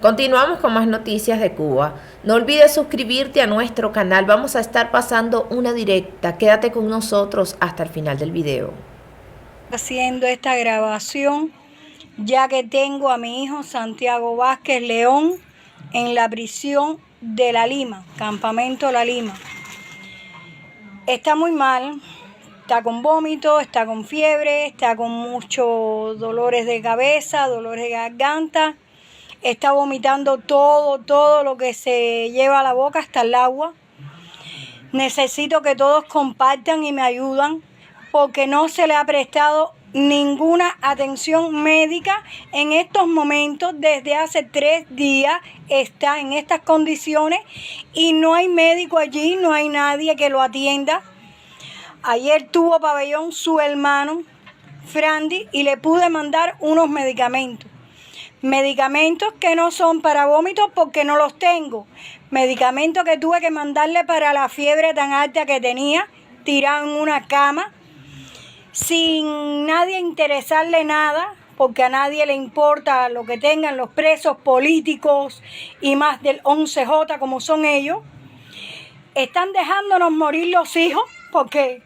Continuamos con más noticias de Cuba. No olvides suscribirte a nuestro canal. Vamos a estar pasando una directa. Quédate con nosotros hasta el final del video. Haciendo esta grabación ya que tengo a mi hijo Santiago Vázquez León en la prisión de La Lima, Campamento La Lima. Está muy mal, está con vómito, está con fiebre, está con muchos dolores de cabeza, dolores de garganta, está vomitando todo lo que se lleva a la boca, hasta el agua. Necesito que todos compartan y me ayudan porque no se le ha prestado ninguna atención médica en estos momentos. Desde hace 3 días está en estas condiciones y no hay médico allí, no hay nadie que lo atienda. Ayer tuvo pabellón su hermano Frandy y le pude mandar unos medicamentos. Medicamentos que no son para vómitos porque no los tengo. Medicamentos que tuve que mandarle para la fiebre tan alta que tenía, tirado en una cama, sin nadie interesarle nada, porque a nadie le importa lo que tengan los presos políticos y más del 11J como son ellos. Están dejándonos morir los hijos porque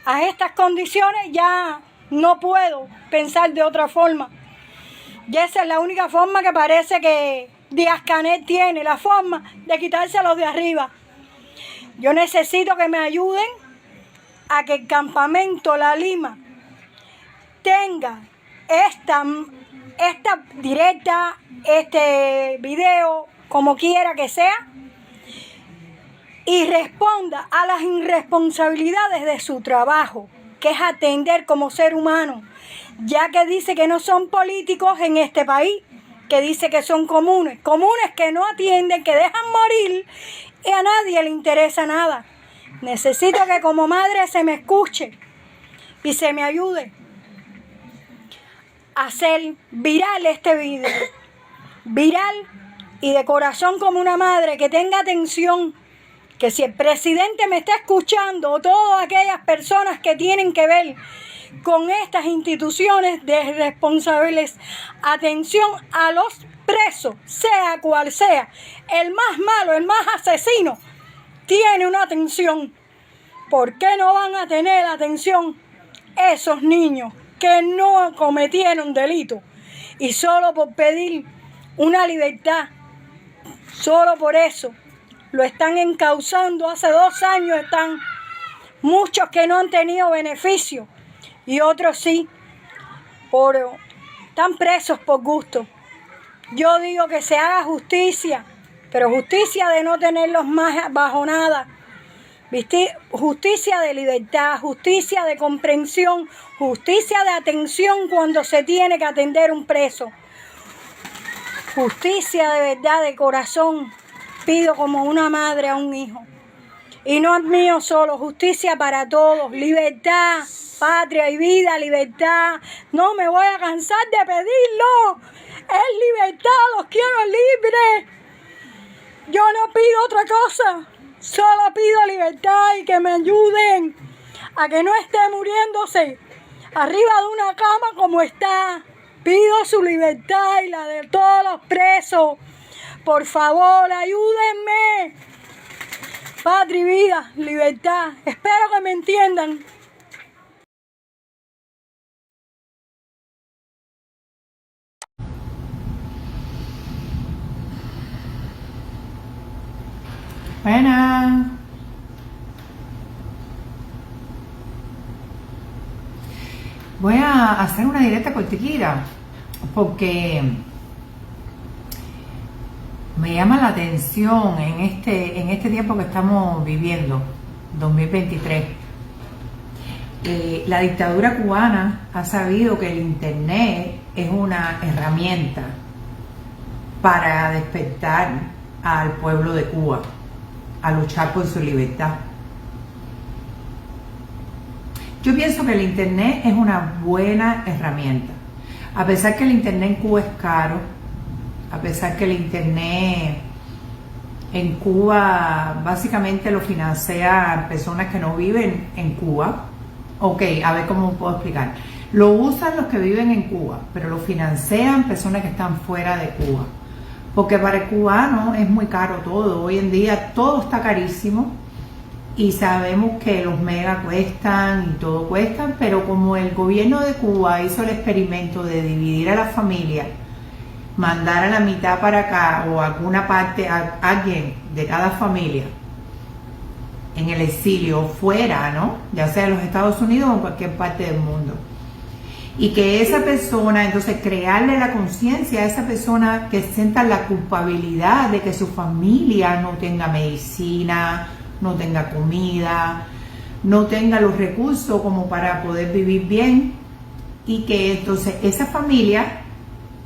a estas condiciones ya no puedo pensar de otra forma. Y esa es la única forma que parece que Díaz-Canel tiene, la forma de quitarse a los de arriba. Yo necesito que me ayuden a que el campamento La Lima tenga esta directa, este video, como quiera que sea, y responda a las irresponsabilidades de su trabajo, que es atender como ser humano, ya que dice que no son políticos en este país, que dice que son comunes que no atienden, que dejan morir y a nadie le interesa nada. Necesito que como madre se me escuche y se me ayude a hacer viral este video, viral y de corazón como una madre, que tenga atención, que si el presidente me está escuchando o todas aquellas personas que tienen que ver con estas instituciones de responsables, atención a los presos, sea cual sea, el más malo, el más asesino, tiene una atención. ¿Por qué no van a tener atención esos niños que no cometieron delito y solo por pedir una libertad, solo por eso lo están encauzando? Hace 2 años están muchos que no han tenido beneficio y otros sí, están presos por gusto. Yo digo que se haga justicia, pero justicia de no tenerlos más bajo nada. Justicia de libertad, justicia de comprensión, justicia de atención cuando se tiene que atender un preso. Justicia de verdad, de corazón, pido como una madre a un hijo. Y no es mío solo, justicia para todos, libertad, patria y vida, libertad. No me voy a cansar de pedirlo. Es libertad, los quiero libres. Yo no pido otra cosa, solo pido libertad y que me ayuden a que no esté muriéndose arriba de una cama como está. Pido su libertad y la de todos los presos. Por favor, ayúdenme. Patria y vida, libertad. Espero que me entiendan. Buenas. Voy a hacer una directa cortiquita porque me llama la atención en este tiempo que estamos viviendo, 2023. La dictadura cubana ha sabido que el internet es una herramienta para despertar al pueblo de Cuba a luchar por su libertad. Yo pienso que el internet es una buena herramienta, a pesar que el internet en Cuba es caro, a pesar que el internet en Cuba básicamente lo financian personas que no viven en Cuba. Ok, a ver cómo puedo explicar. Lo usan los que viven en Cuba, pero lo financian personas que están fuera de Cuba. porque para el cubano es muy caro todo. Hoy en día todo está carísimo y sabemos que los megas cuestan y todo cuestan, pero como el gobierno de Cuba hizo el experimento de dividir a la familia, mandar a la mitad para acá o alguna parte a alguien de cada familia en el exilio fuera, ¿no? Ya sea en los Estados Unidos o en cualquier parte del mundo. Y que esa persona, entonces crearle la conciencia a esa persona que sienta la culpabilidad de que su familia no tenga medicina, no tenga comida, no tenga los recursos como para poder vivir bien, y que entonces esa familia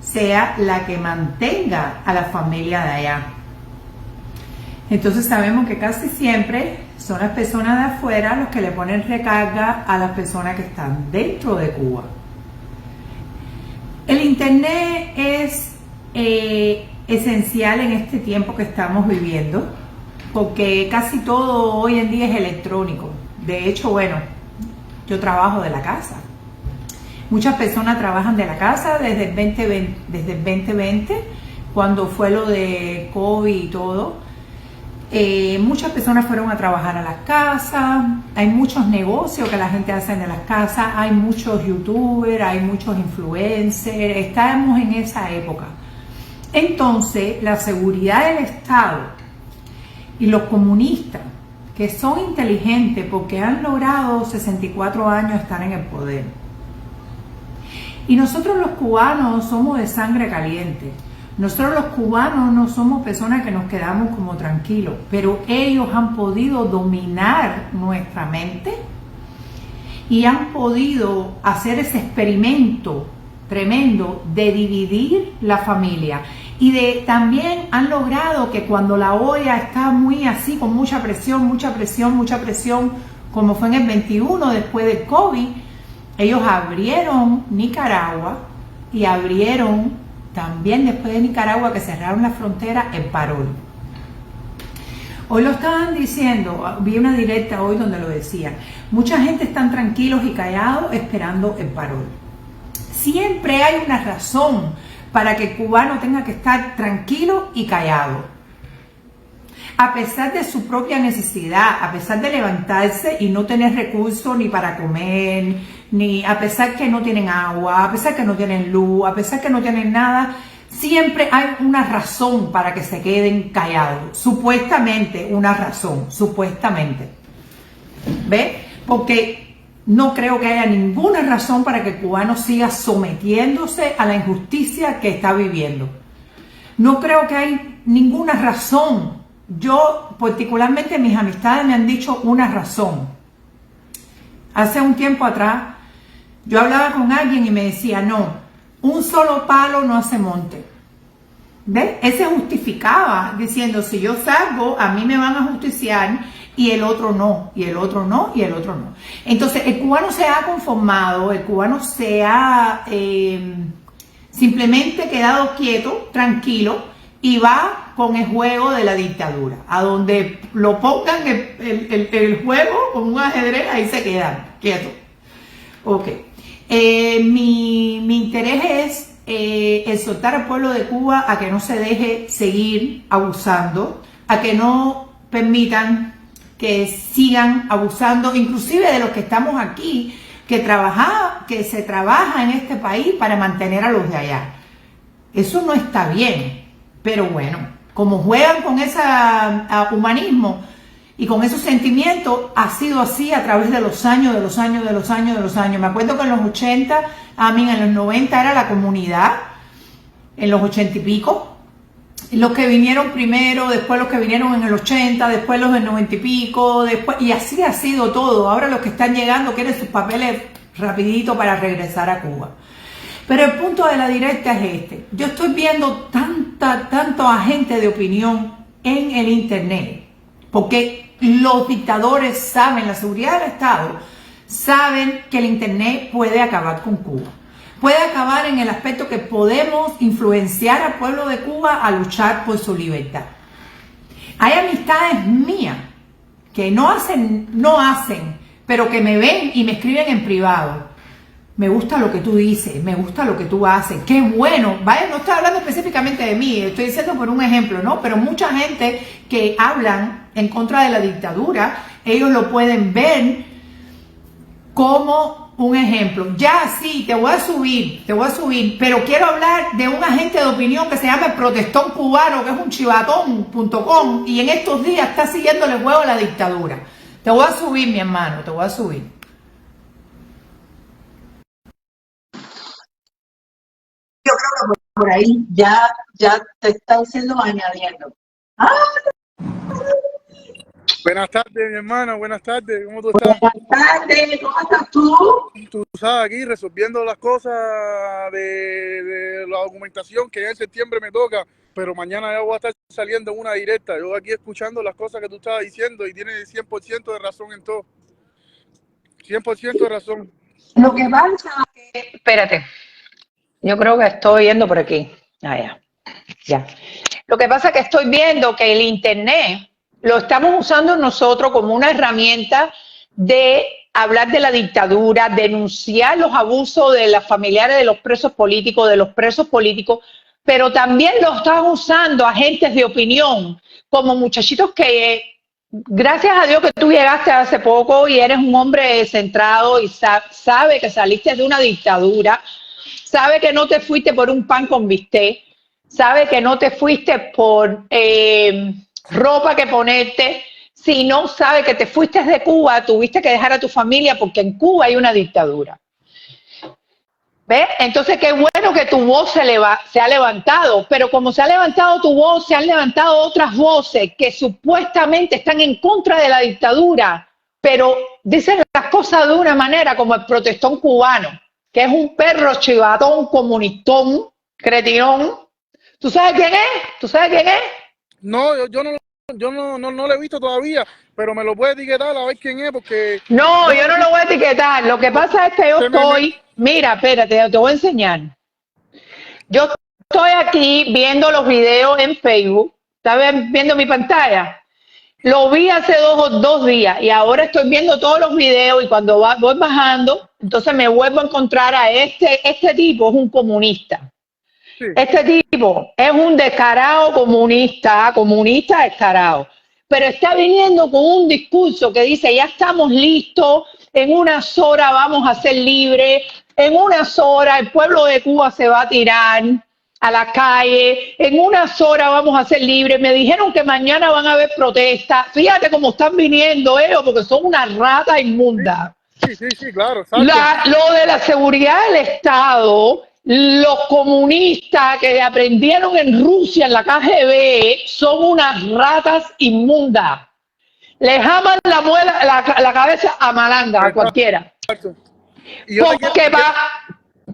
sea la que mantenga a la familia de allá. Entonces sabemos que casi siempre son las personas de afuera los que le ponen recarga a las personas que están dentro de Cuba. El internet es esencial en este tiempo que estamos viviendo, porque casi todo hoy en día es electrónico. De hecho, bueno, yo trabajo de la casa. Muchas personas trabajan de la casa desde el 2020, cuando fue lo de COVID y todo. Muchas personas fueron a trabajar a las casas. Hay muchos negocios que la gente hace en las casas. Hay muchos youtubers, hay muchos influencers. Estamos en esa época. Entonces, la seguridad del Estado y los comunistas, que son inteligentes porque han logrado 64 años estar en el poder. Y nosotros los cubanos somos de sangre caliente. Nosotros los cubanos no somos personas que nos quedamos como tranquilos, pero ellos han podido dominar nuestra mente y han podido hacer ese experimento tremendo de dividir la familia. Y también han logrado que cuando la olla está muy así, con mucha presión, como fue en el 21 después del COVID, ellos abrieron Nicaragua y abrieron también después de Nicaragua, que cerraron la frontera, el parol. Hoy lo estaban diciendo, vi una directa hoy donde lo decían, mucha gente están tranquilos y callados esperando el parol. Siempre hay una razón para que el cubano tenga que estar tranquilo y callado. A pesar de su propia necesidad, a pesar de levantarse y no tener recursos ni para comer, ni a pesar que no tienen agua, a pesar que no tienen luz, a pesar que no tienen nada, siempre hay una razón para que se queden callados. Supuestamente una razón, supuestamente. ¿Ve? Porque no creo que haya ninguna razón para que el cubano siga sometiéndose a la injusticia que está viviendo. No creo que hay ninguna razón. Yo, particularmente, mis amistades me han dicho una razón. Hace un tiempo atrás, yo hablaba con alguien y me decía, no, un solo palo no hace monte. ¿Ves? Él se justificaba diciendo, si yo salgo, a mí me van a justiciar y el otro no, y el otro no, y el otro no. Entonces, el cubano se ha conformado, el cubano se ha simplemente quedado quieto, tranquilo, y va con el juego de la dictadura. A donde lo pongan el juego con un ajedrez, ahí se quedan quietos. Ok. Mi interés es exhortar al pueblo de Cuba a que no se deje seguir abusando, a que no permitan que sigan abusando, inclusive de los que estamos aquí, que se trabaja en este país para mantener a los de allá. Eso no está bien. Pero bueno, como juegan con ese humanismo y con esos sentimientos, ha sido así a través de los años. Me acuerdo que en los 80, en los 90 era la comunidad, en los 80 y pico, los que vinieron primero, después los que vinieron en el 80, después los del 90 y pico, después, y así ha sido todo. Ahora los que están llegando quieren sus papeles rapidito para regresar a Cuba. Pero el punto de la directa es este. Yo estoy viendo tanto agente de opinión en el internet, porque los dictadores saben, la seguridad del Estado, saben que el internet puede acabar con Cuba. Puede acabar en el aspecto que podemos influenciar al pueblo de Cuba a luchar por su libertad. Hay amistades mías que no hacen, pero que me ven y me escriben en privado. me gusta lo que tú dices, me gusta lo que tú haces, qué bueno, vaya, no estoy hablando específicamente de mí, estoy diciendo por un ejemplo, ¿no? Pero mucha gente que hablan en contra de la dictadura, ellos lo pueden ver como un ejemplo. Ya sí, te voy a subir, pero quiero hablar de un agente de opinión que se llama el Protestón Cubano, que es un chivatón.com, y en estos días está siguiéndole el juego a la dictadura. Te voy a subir, mi hermano, te voy a subir. Yo creo que por ahí ya te están siendo añadiendo. ¡Ah! Buenas tardes, mi hermana, buenas tardes, ¿cómo tú estás? Buenas tardes, ¿cómo estás tú? Tú sabes, aquí resolviendo las cosas de la documentación que ya en septiembre me toca, pero mañana ya voy a estar saliendo en una directa. Yo aquí escuchando las cosas que tú estabas diciendo y tienes 100% de razón en todo. 100% de razón. Lo que pasa es que... Espérate, yo creo que estoy yendo por aquí. Ya. Lo que pasa es que estoy viendo que el internet lo estamos usando nosotros como una herramienta de hablar de la dictadura, denunciar los abusos de las familiares de los presos políticos, pero también lo están usando agentes de opinión, como muchachitos que, gracias a Dios que tú llegaste hace poco y eres un hombre centrado y sabe que saliste de una dictadura, sabe que no te fuiste por un pan con bistec, sabe que no te fuiste por ropa que ponerte, sino sabe que te fuiste de Cuba, tuviste que dejar a tu familia porque en Cuba hay una dictadura. ¿Ves? Entonces qué bueno que tu voz se ha levantado, pero como se ha levantado tu voz, se han levantado otras voces que supuestamente están en contra de la dictadura, pero dicen las cosas de una manera como el Protestón Cubano, que es un perro chivatón, comunistón, cretinón. ¿Tú sabes quién es? ¿Tú sabes quién es? No, yo no lo he visto todavía, pero me lo puede etiquetar a ver quién es, porque... No, yo no lo voy a etiquetar. Lo que pasa es que yo estoy... Mira, espérate, te voy a enseñar. Yo estoy aquí viendo los videos en Facebook. ¿Estás viendo mi pantalla? Lo vi hace dos días y ahora estoy viendo todos los videos y cuando voy bajando, entonces me vuelvo a encontrar a este tipo, es un comunista. Sí. Este tipo es un descarado comunista descarado, pero está viniendo con un discurso que dice, ya estamos listos, en unas horas vamos a ser libres, en unas horas el pueblo de Cuba se va a tirar a la calle, en unas horas vamos a ser libres. Me dijeron que mañana van a haber protestas. Fíjate cómo están viniendo ellos, porque son unas ratas inmundas. Sí, claro. Lo de la seguridad del Estado, los comunistas que aprendieron en Rusia, en la KGB, son unas ratas inmundas. Les jaman la cabeza a malanga, a cualquiera. Y yo porque va...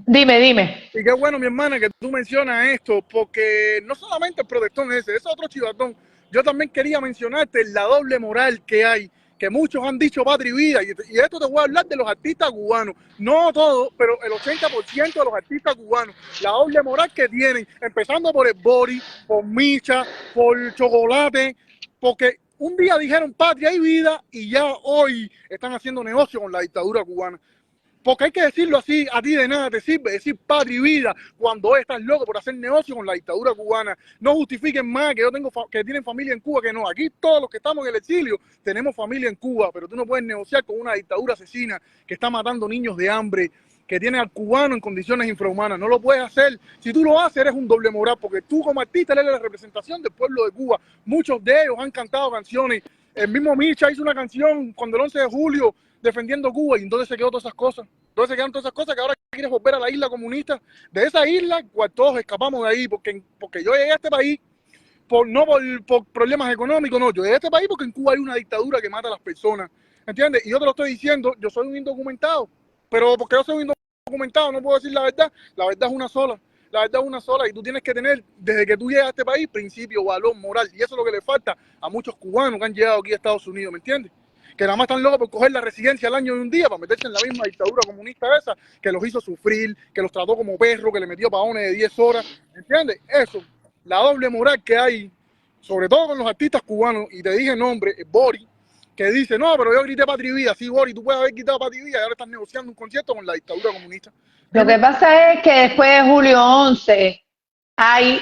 Dime. Y qué bueno, mi hermana, que tú mencionas esto, porque no solamente el protestón ese es otro chivatón. Yo también quería mencionarte la doble moral que hay, que muchos han dicho patria y vida, y esto te voy a hablar de los artistas cubanos, no todos, pero el 80% de los artistas cubanos, la doble moral que tienen, empezando por el Bori, por Micha, por Chocolate, porque un día dijeron patria y vida, y ya hoy están haciendo negocio con la dictadura cubana. Porque hay que decirlo así, a ti de nada te sirve decir patria y vida cuando estás loco por hacer negocio con la dictadura cubana. No justifiquen más que tienen familia en Cuba, que no. Aquí todos los que estamos en el exilio tenemos familia en Cuba, pero tú no puedes negociar con una dictadura asesina que está matando niños de hambre, que tiene al cubano en condiciones infrahumanas. No lo puedes hacer. Si tú lo haces, eres un doble moral, porque tú como artista eres la representación del pueblo de Cuba. Muchos de ellos han cantado canciones. El mismo Micha hizo una canción cuando el 11 de julio defendiendo Cuba, y entonces se quedó todas esas cosas. Entonces se quedaron todas esas cosas que ahora quieres volver a la isla comunista. De esa isla, cual todos escapamos de ahí, porque yo llegué a este país no por problemas económicos, no. Yo llegué a este país porque en Cuba hay una dictadura que mata a las personas. ¿Entiendes? Y yo te lo estoy diciendo, yo soy un indocumentado. Pero porque yo soy un indocumentado no puedo decir la verdad. La verdad es una sola. La verdad es una sola, y tú tienes que tener, desde que tú llegas a este país, principio, valor, moral. Y eso es lo que le falta a muchos cubanos que han llegado aquí a Estados Unidos, ¿me entiendes? Que nada más están locos por coger la residencia al año de un día para meterse en la misma dictadura comunista esa, que los hizo sufrir, que los trató como perros, que le metió paones de 10 horas, ¿entiendes? Eso, la doble moral que hay, sobre todo con los artistas cubanos, y te dije nombre, Bori, que dice, no, pero yo grité Patria y Vida. Sí, Boris, tú puedes haber gritado Patria y Vida y ahora estás negociando un concierto con la dictadura comunista. Lo que pasa es que después de julio 11 hay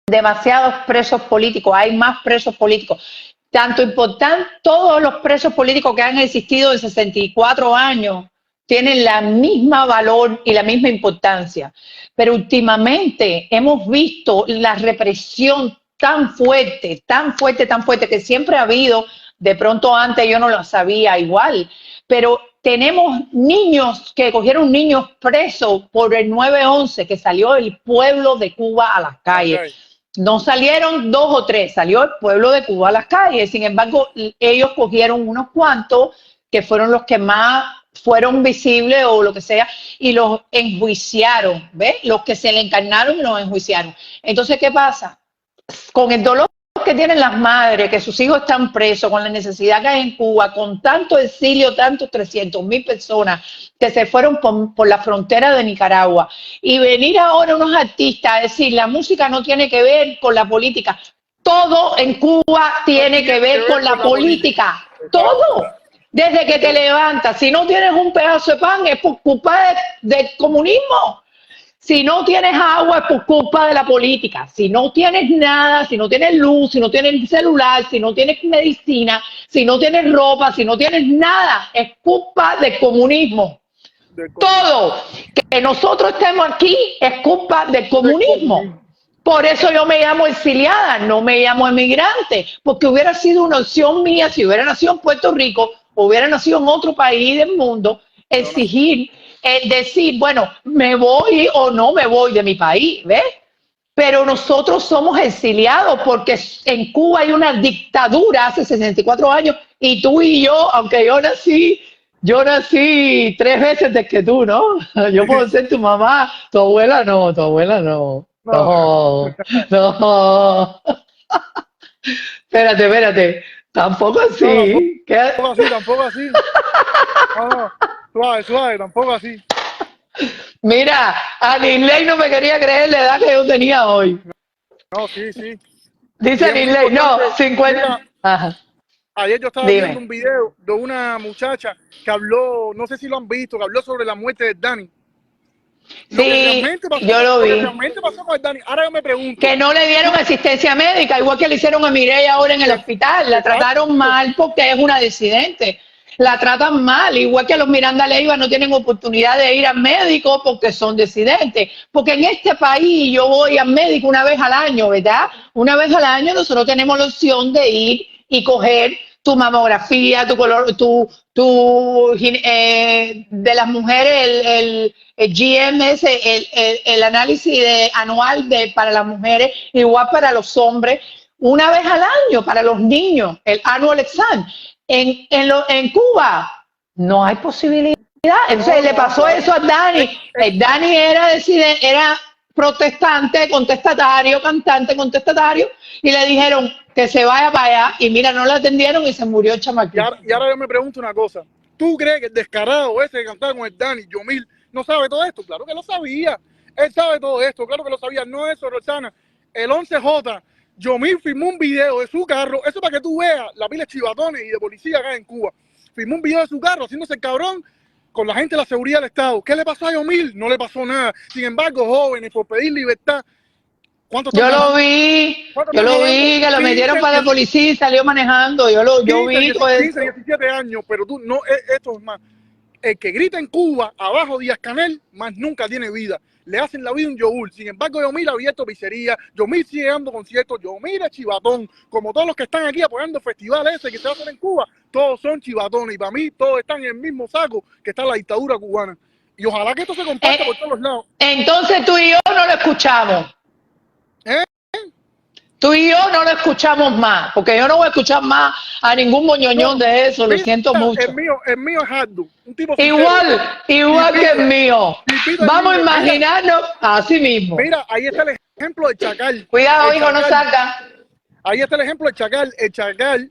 demasiados presos políticos, hay más presos políticos. Tanto importante, todos los presos políticos que han existido en 64 años tienen la misma valor y la misma importancia. Pero últimamente hemos visto la represión tan fuerte, tan fuerte, tan fuerte, que siempre ha habido. De pronto antes yo no lo sabía igual, pero tenemos niños que cogieron niños presos por el 9/11, que salió el pueblo de Cuba a las calles. Okay. No salieron 2 o 3, salió el pueblo de Cuba a las calles. Sin embargo, ellos cogieron unos cuantos que fueron los que más fueron visibles o lo que sea, y los enjuiciaron, ¿ves? Los que se le encarnaron los enjuiciaron. Entonces, ¿qué pasa? Con el dolor que tienen las madres, que sus hijos están presos, con la necesidad que hay en Cuba, con tanto exilio, tantos 300,000 personas que se fueron por la frontera de Nicaragua, y venir ahora unos artistas a decir, la música no tiene que ver con la política. Todo en Cuba tiene que ver con la política. Todo. Desde que te levantas. Si no tienes un pedazo de pan, es por culpa del comunismo. Si no tienes agua, es por culpa de la política. Si no tienes nada, si no tienes luz, si no tienes celular, si no tienes medicina, si no tienes ropa, si no tienes nada, es culpa del comunismo. Todo. Que nosotros estemos aquí es culpa del comunismo. Por eso yo me llamo exiliada, no me llamo emigrante, porque hubiera sido una opción mía si hubiera nacido en Puerto Rico, hubiera nacido en otro país del mundo, exigir, decir, bueno, me voy o no me voy de mi país, ¿ves? Pero nosotros somos exiliados porque en Cuba hay una dictadura hace 64 años, y tú y yo, aunque yo nací 3 veces desde que tú, ¿no? Yo puedo ser tu mamá, tu abuela no, tu abuela no. No, no. Espérate. Tampoco así. No, tampoco así. No, suave, tampoco así. Mira, a Niley no me quería creer la edad que yo tenía hoy. No, sí. Dice Niley, no, 50. Ajá. Ayer yo estaba viendo un video de una muchacha que habló, no sé si lo han visto, que habló sobre la muerte de Dani. Sí, yo lo vi. Pasó con el Dani. Ahora yo me pregunto. Que no le dieron asistencia médica, igual que le hicieron a Mireia ahora en el hospital. La trataron mal porque es una disidente. La tratan mal, igual que los Miranda Leiva no tienen oportunidad de ir al médico porque son disidentes. Porque en este país yo voy al médico una vez al año, ¿verdad? Una vez al año nosotros tenemos la opción de ir y coger tu mamografía, tu color, de las mujeres, el GMS, el análisis anual para las mujeres, igual para los hombres, una vez al año para los niños, el annual exam. En Cuba no hay posibilidad. Entonces le pasó eso a Dani. Dani era protestante, contestatario, cantante, contestatario, y le dijeron que se vaya para allá, y mira, no lo atendieron y se murió el chamaquito. Y ahora yo me pregunto una cosa. ¿Tú crees que el descarado ese que cantaba con el Dani, Yomil, no sabe todo esto? Claro que lo sabía. Él sabe todo esto, claro que lo sabía. No eso, Roxana. El 11J, Yomil filmó un video de su carro. Eso para que tú veas la pila de chivatones y de policía acá en Cuba. Filmó un video de su carro haciéndose el cabrón con la gente de la seguridad del Estado. ¿Qué le pasó a Yomil? No le pasó nada. Sin embargo, jóvenes, por pedir libertad. Yo lo vi, que lo metieron para la policía y salió manejando. Yo vi todo eso. 15, 17 años, pero tú no, esto es más. El que grita en Cuba, abajo Díaz-Canel, más nunca tiene vida. Le hacen la vida un yogur. Sin embargo, Yomil ha abierto pizzería, Yomil sigue dando conciertos, Yomil es chivatón. Como todos los que están aquí apoyando el festival ese que se va a hacer en Cuba, todos son chivatones. Y para mí, todos están en el mismo saco que está la dictadura cubana. Y ojalá que esto se comparta por todos los lados. Entonces tú y yo no lo escuchamos. Tú y yo no lo escuchamos más, porque yo no voy a escuchar más a ningún moñoñón de eso, lo siento mucho. El mío es Hardo, un tipo igual que el mío. Vamos a imaginarnos así mismo. Mira, ahí está el ejemplo del Chacal. Cuidado, hijo, no salga. Ahí está el ejemplo del Chacal. El Chacal,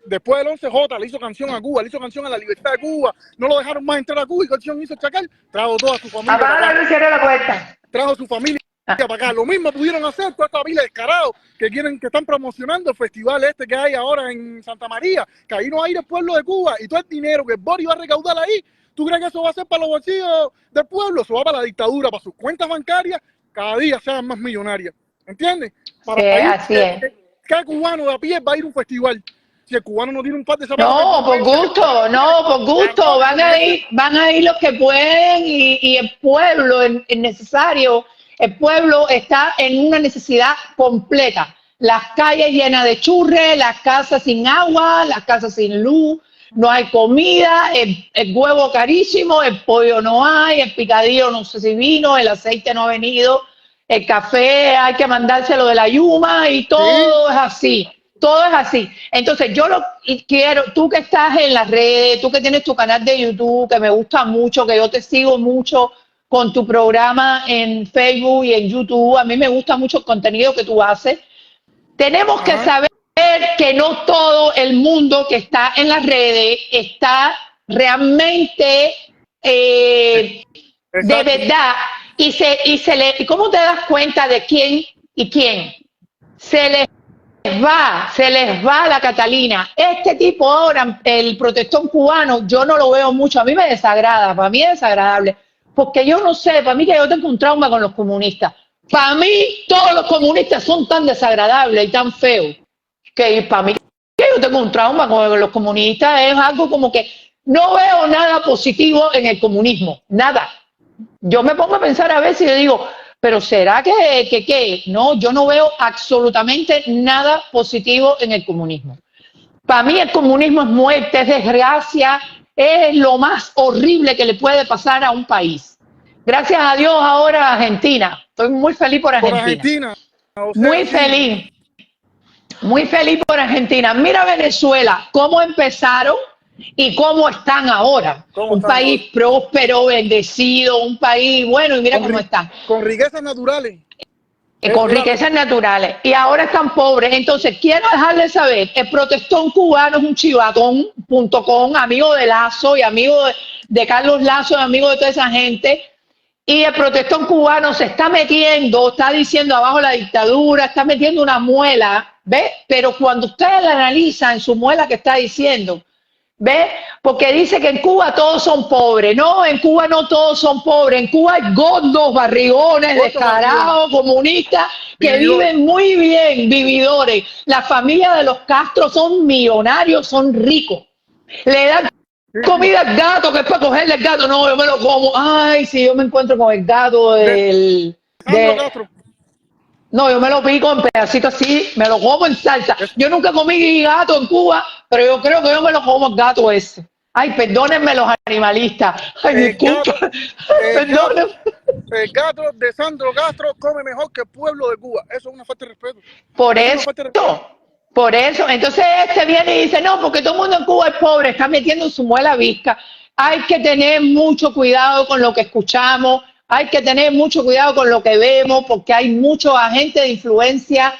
después del 11J, le hizo canción a Cuba, le hizo canción a la libertad de Cuba. No lo dejaron más entrar a Cuba. ¿Y qué canción hizo el Chacal? Trajo toda su familia. Apaga la luz, cierra la puerta. Trajo su familia para acá. Lo mismo pudieron hacer toda esta pila de descarados que están promocionando el festival este que hay ahora en Santa María, que ahí no va a ir el pueblo de Cuba, y todo el dinero que Boris va a recaudar ahí, ¿tú crees que eso va a ser para los bolsillos del pueblo? Eso va para la dictadura, para sus cuentas bancarias, cada día sean más millonarias, ¿entiendes? Para así es. ¿Qué cubano de a pie va a ir a un festival? Si el cubano no tiene un par de zapatos. No, por gusto, van a ir los que pueden, y el pueblo es necesario. El pueblo está en una necesidad completa. Las calles llenas de churres, las casas sin agua, las casas sin luz, no hay comida, el huevo carísimo, el pollo no hay, el picadillo no sé si vino, el aceite no ha venido, el café hay que mandárselo de la Yuma y todo es así. Todo es así. Entonces, yo lo quiero, tú que estás en las redes, tú que tienes tu canal de YouTube, que me gusta mucho, que yo te sigo mucho con tu programa en Facebook y en YouTube, a mí me gusta mucho el contenido que tú haces. Tenemos que saber que no todo el mundo que está en las redes está realmente de verdad. Y ¿cómo te das cuenta de quién y quién? Se les va la Catalina. Este tipo ahora, el protestón cubano, yo no lo veo mucho. A mí me desagrada, para mí es desagradable. Porque yo no sé, para mí que yo tengo un trauma con los comunistas. Para mí todos los comunistas son tan desagradables y tan feos. Que para mí que yo tengo un trauma con los comunistas. Es algo como que no veo nada positivo en el comunismo. Nada. Yo me pongo a pensar a veces y digo, pero ¿será que? No, yo no veo absolutamente nada positivo en el comunismo. Para mí el comunismo es muerte, es desgracia, es lo más horrible que le puede pasar a un país. Gracias a Dios ahora Argentina. Estoy muy feliz por Argentina. O sea, muy feliz por Argentina. Mira Venezuela, cómo empezaron y cómo están ahora. Un país próspero, bendecido, un país bueno, y mira cómo están. Con riquezas naturales. Con riquezas naturales. Y ahora están pobres. Entonces, quiero dejarles saber, el protestón cubano es un chivatón.com, amigo de Lazo y amigo de Carlos Lazo, y amigo de toda esa gente. Y el protestón cubano se está metiendo, está diciendo abajo la dictadura, está metiendo una muela, ¿ves? Pero cuando ustedes la analizan, su muela que está diciendo, ¿ves? Porque dice que en Cuba todos son pobres. No, en Cuba no todos son pobres. En Cuba hay gordos, barrigones, descarados, comunistas que viven muy bien, vividores. La familia de los Castro son millonarios, son ricos. Le dan comida al gato, que es para cogerle el gato. No, yo me lo como. Ay, si yo me encuentro con el gato no, yo me lo pico en pedacitos así, me lo como en salsa. Yo nunca comí gato en Cuba, pero yo creo que yo me lo como el gato ese. Ay, perdónenme los animalistas. Ay, disculpa. Perdónenme. El gato de Sandro Castro come mejor que el pueblo de Cuba. Eso es una falta de respeto. Por eso. Entonces este viene y dice, no, porque todo el mundo en Cuba es pobre, está metiendo su muela visca. Hay que tener mucho cuidado con lo que escuchamos. Hay que tener mucho cuidado con lo que vemos porque hay muchos agentes de influencia.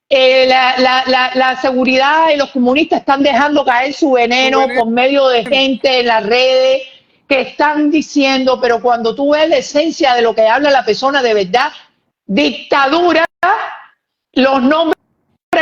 La seguridad y los comunistas están dejando caer su veneno por medio de gente en las redes que están diciendo, pero cuando tú ves la esencia de lo que habla la persona de verdad, dictadura, los nombres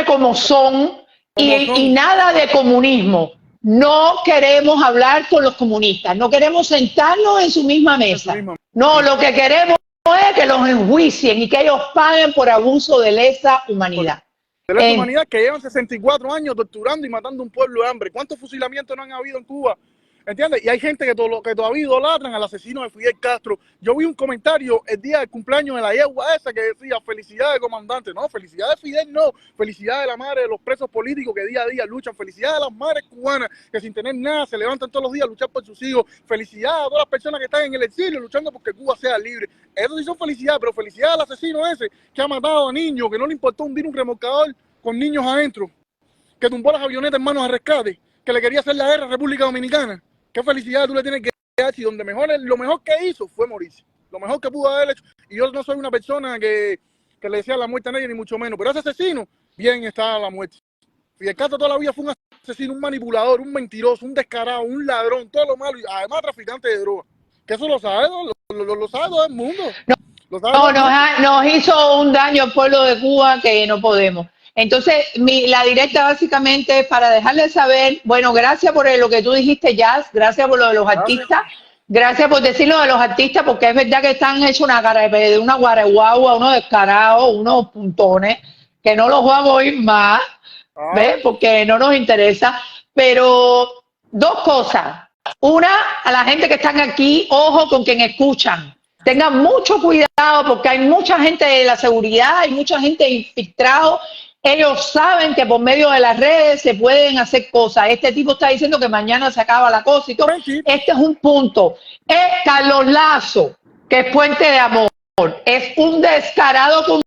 como son y nada de comunismo. No queremos hablar con los comunistas, no queremos sentarnos en su misma mesa. No, lo que queremos es que los enjuicien y que ellos paguen por abuso de lesa humanidad. De lesa humanidad, que llevan 64 años torturando y matando a un pueblo de hambre. ¿Cuántos fusilamientos no han habido en Cuba? ¿Entiendes? Y hay gente que todavía idolatran al asesino de Fidel Castro. Yo vi un comentario el día del cumpleaños de la yegua esa que decía, felicidades comandante. No, felicidades Fidel no. Felicidades de la madre de los presos políticos que día a día luchan. Felicidades a las madres cubanas que sin tener nada se levantan todos los días a luchar por sus hijos. Felicidades a todas las personas que están en el exilio luchando porque Cuba sea libre. Eso sí son felicidades, pero felicidades al asesino ese que ha matado a niños, que no le importó hundir un remolcador con niños adentro, que tumbó las avionetas en manos de rescate, que le quería hacer la guerra a República Dominicana. ¿Qué felicidad tú le tienes que dar? Y donde lo mejor que hizo fue morirse. Lo mejor que pudo haber hecho. Y yo no soy una persona que le decía la muerte a nadie, ni mucho menos. Pero ese asesino, bien está la muerte. Fidel Castro toda la vida fue un asesino, un manipulador, un mentiroso, un descarado, un ladrón, todo lo malo. Y además traficante de droga. Que eso lo sabe, lo sabe todo el mundo. ¿Lo sabes No, dónde? nos hizo un daño al pueblo de Cuba que no podemos. Entonces, la directa básicamente es para dejarles saber, bueno, gracias por lo que tú dijiste, Jazz, gracias por lo de los Gracias. artistas, gracias por decir lo de los artistas, porque es verdad que están hechos una cara de una guaraguagua, unos descarados, unos puntones, que no los vamos a oír más, ¿ves? Ah, Porque no nos interesa. Pero dos cosas. Una, a la gente que están aquí, ojo con quien escuchan. Tengan mucho cuidado porque hay mucha gente de la seguridad, hay mucha gente infiltrado. Ellos saben que por medio de las redes se pueden hacer cosas. Este tipo está diciendo que mañana se acaba la cosa y todo. mentira. Este es un punto. Es Carlos Lazo, que es Puente de Amor. Es un descarado